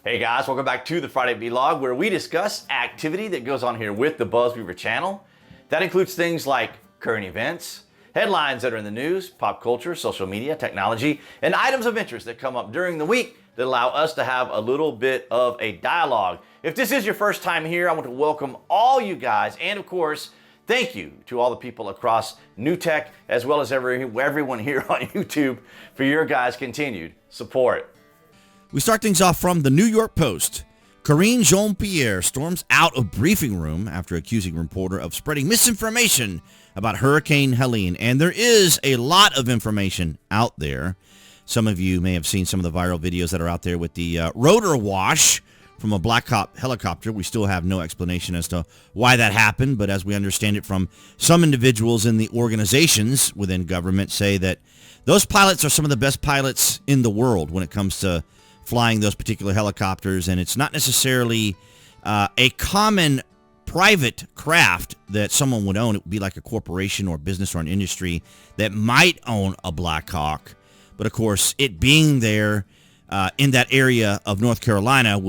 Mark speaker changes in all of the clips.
Speaker 1: Hey guys, welcome back to the Friday Vlog, where we discuss activity that goes on here with the BuzWeaver channel. That includes things like current events, headlines that are in the news, pop culture, social media, technology, and items of interest that come up during the week that allow us to have a little bit of a dialogue. If this is your first time here, I want to welcome all you guys, and of course, thank you to all the people across New Tech, as well as everyone here on YouTube for your guys' continued support.
Speaker 2: We start things off from the New York Post. Karine Jean Pierre storms out of briefing room after accusing reporter of spreading misinformation about Hurricane Helene. And there is a lot of information out there. Some of you may have seen some of the viral videos that are out there with the rotor wash from a Black Hawk helicopter. We still have no explanation as to why that happened, but as we understand it from some individuals in the organizations within government say that those pilots are some of the best pilots in the world when it comes to flying those particular helicopters, and it's not necessarily a common private craft that someone would own. It would be like a corporation or business or an industry that might own a Black Hawk. But of course, it being there in that area of North Carolina,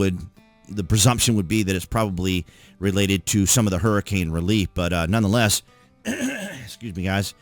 Speaker 2: the presumption would be that it's probably related to some of the hurricane relief. But nonetheless, excuse me, guys,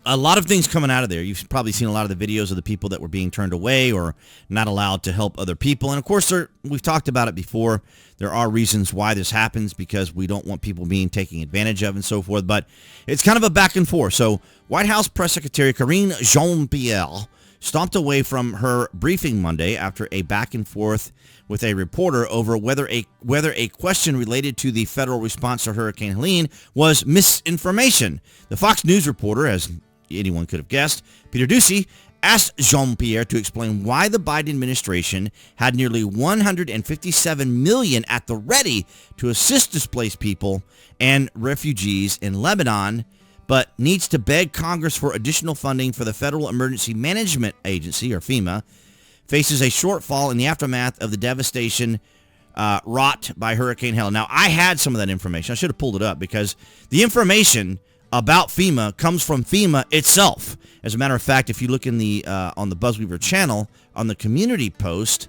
Speaker 2: a lot of things coming out of there. You've probably seen a lot of the videos of the people that were being turned away or not allowed to help other people. And of course, we've talked about it before. There are reasons why this happens because we don't want people being taken advantage of and so forth. But it's kind of a back and forth. So White House Press Secretary Karine Jean Pierre stomped away from her briefing Monday after a back and forth with a reporter over whether a question related to the federal response to Hurricane Helene was misinformation. The Fox News reporter, as anyone could have guessed, Peter Doocy, asked Jean Pierre to explain why the Biden administration had nearly $157 million at the ready to assist displaced people and refugees in Lebanon, but needs to beg Congress for additional funding for the Federal Emergency Management Agency, or FEMA, faces a shortfall in the aftermath of the devastation wrought by Hurricane Helene. Now, I had some of that information. I should have pulled it up because the information about FEMA comes from FEMA itself. As a matter of fact, if you look in the on the BuzWeaver channel, on the community post,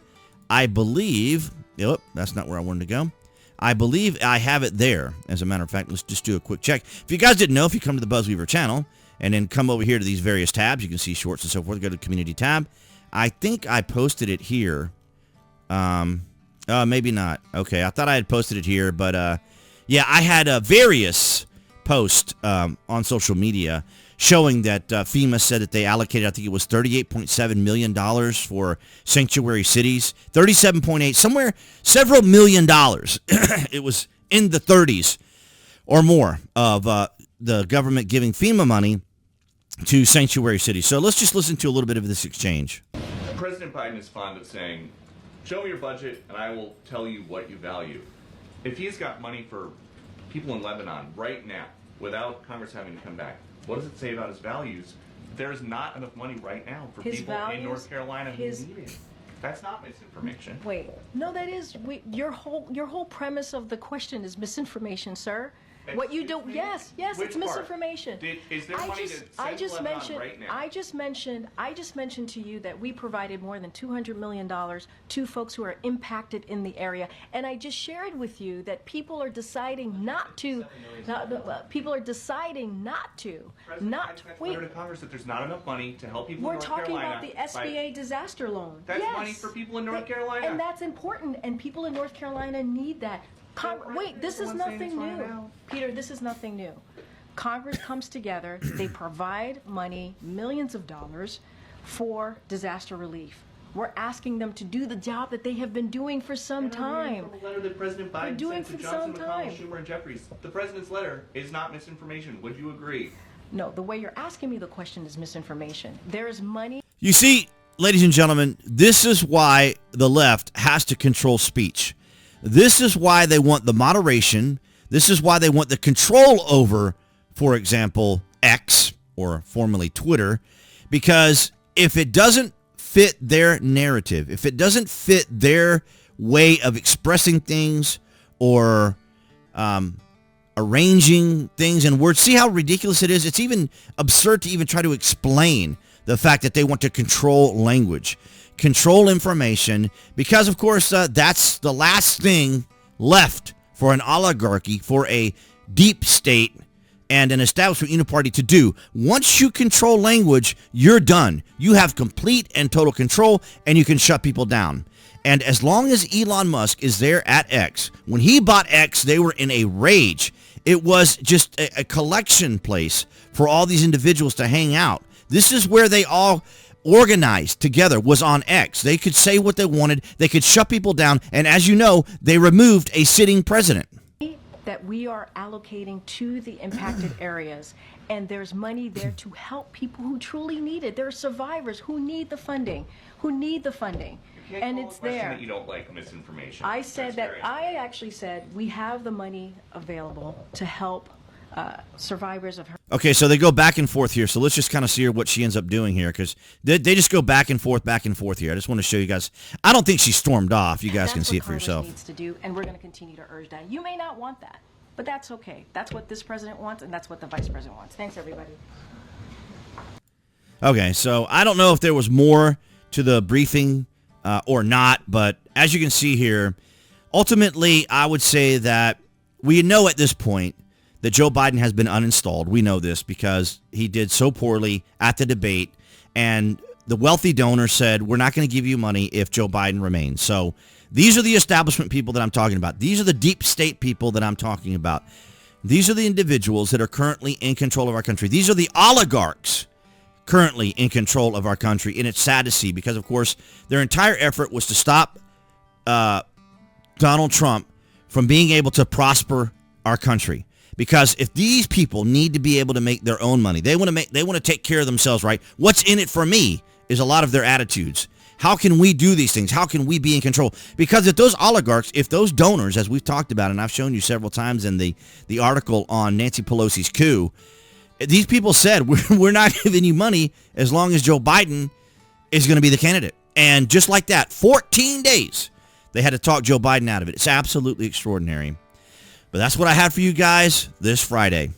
Speaker 2: I believe, that's not where I wanted to go. I believe I have it there. As a matter of fact, let's just do a quick check. If you guys didn't know, if you come to the BuzWeaver channel and then come over here to these various tabs, you can see shorts and so forth. Go to the community tab. I think I posted it here. Maybe not. Okay, I thought I had posted it here, but yeah, I had various post on social media showing that FEMA said that they allocated, I think it was $38.7 million for sanctuary cities, 37.8, somewhere, several million dollars. It was in the 30s or more of the government giving FEMA money to sanctuary cities. So let's just listen to a little bit of this exchange.
Speaker 3: President Biden is fond of saying, show me your budget and I will tell you what you value. If he's got money for people in Lebanon right now, without Congress having to come back, what does it say about his values? There's not enough money right now for people in North Carolina who need it. That's not misinformation.
Speaker 4: Wait, no, that is your whole premise of the question is misinformation, sir. What you do? Yes, it's misinformation.
Speaker 3: Is there money to send Lebanon right now?
Speaker 4: I just mentioned to you that we provided more than $200 million to folks who are impacted in the area, and I just shared with you that people are deciding not to. People are deciding not to.
Speaker 3: Wait. To Congress that there's not enough money to help people in North Carolina.
Speaker 4: We're talking about the SBA disaster loan.
Speaker 3: That's money for people in North Carolina,
Speaker 4: and that's important. And people in North Carolina need that. Wait, this is nothing new. Peter, this is nothing new. Congress comes together, they provide money, millions of dollars, for disaster relief. We're asking them to do the job that they have been doing for some time.
Speaker 3: From a letter that President Biden sent to Johnson, McConnell, Schumer, and Jeffries. The president's letter is not misinformation. Would you agree?
Speaker 4: No, the way you're asking me the question is misinformation. There is money.
Speaker 2: You see, ladies and gentlemen, this is why the left has to control speech. This is why they want the moderation. This is why they want the control over, for example, X, or formerly Twitter, because if it doesn't fit their narrative, if it doesn't fit their way of expressing things or arranging things in words, see how ridiculous it is? It's even absurd to even try to explain the fact that they want to control language. control information, because, of course, that's the last thing left for an oligarchy, for a deep state and an establishment uniparty to do. Once you control language, you're done. You have complete and total control, and you can shut people down. And as long as Elon Musk is there at X, when he bought X, they were in a rage. It was just a collection place for all these individuals to hang out. This is where they all organized together, was on X. They could say what they wanted. They could shut people down. And as you know, they removed a sitting president.
Speaker 4: That we are allocating to the impacted areas, and there's money there to help people who truly need it. There are survivors who need the funding, and it's there.
Speaker 3: That you don't like misinformation.
Speaker 4: I said that. I actually said we have the money available to help survivors of her.
Speaker 2: Okay, so they go back and forth here. So let's just kind of see what she ends up doing here, because they just go back and forth here. I just want to show you guys. I don't think she stormed off. You guys can see it for yourself.
Speaker 4: That's what Congress needs to do, and we're going to continue to urge that. You may not want that, but that's okay. That's what this president wants, and that's what the vice president wants. Thanks, everybody.
Speaker 2: Okay, so I don't know if there was more to the briefing or not, but as you can see here, ultimately, I would say that we know at this point that Joe Biden has been uninstalled. We know this because he did so poorly at the debate, and the wealthy donor said, we're not going to give you money if Joe Biden remains. So these are the establishment people that I'm talking about. These are the deep state people that I'm talking about. These are the individuals that are currently in control of our country. These are the oligarchs currently in control of our country, and it's sad to see because, of course, their entire effort was to stop Donald Trump from being able to prosper our country. Because if these people need to be able to make their own money, they want to take care of themselves, right? What's in it for me is a lot of their attitudes. How can we do these things? How can we be in control? Because if those oligarchs, if those donors, as we've talked about, and I've shown you several times in the article on Nancy Pelosi's coup, these people said, we're not giving you money as long as Joe Biden is going to be the candidate. And just like that, 14 days, they had to talk Joe Biden out of it. It's absolutely extraordinary. But that's what I have for you guys this Friday.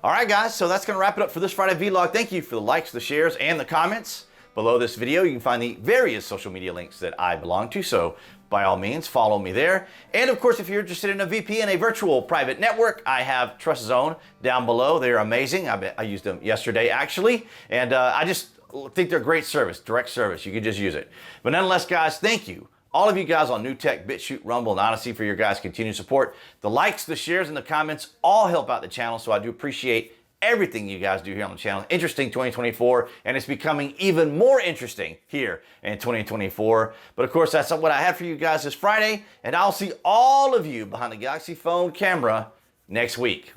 Speaker 1: All right, guys, so that's going to wrap it up for this Friday vlog. Thank you for the likes, the shares, and the comments. Below this video, you can find the various social media links that I belong to, so by all means, follow me there. And of course, if you're interested in a VPN, a virtual private network, I have Trust Zone down below. They're amazing. I used them yesterday, actually, and I just think they're great service, direct service. You can just use it. But nonetheless, guys, thank you. All of you guys on New Tech, BitChute, Rumble, and Odyssey for your guys' continued support. The likes, the shares, and the comments all help out the channel, so I do appreciate everything you guys do here on the channel. Interesting 2024, and it's becoming even more interesting here in 2024. But of course, that's what I have for you guys this Friday, and I'll see all of you behind the Galaxy phone camera next week.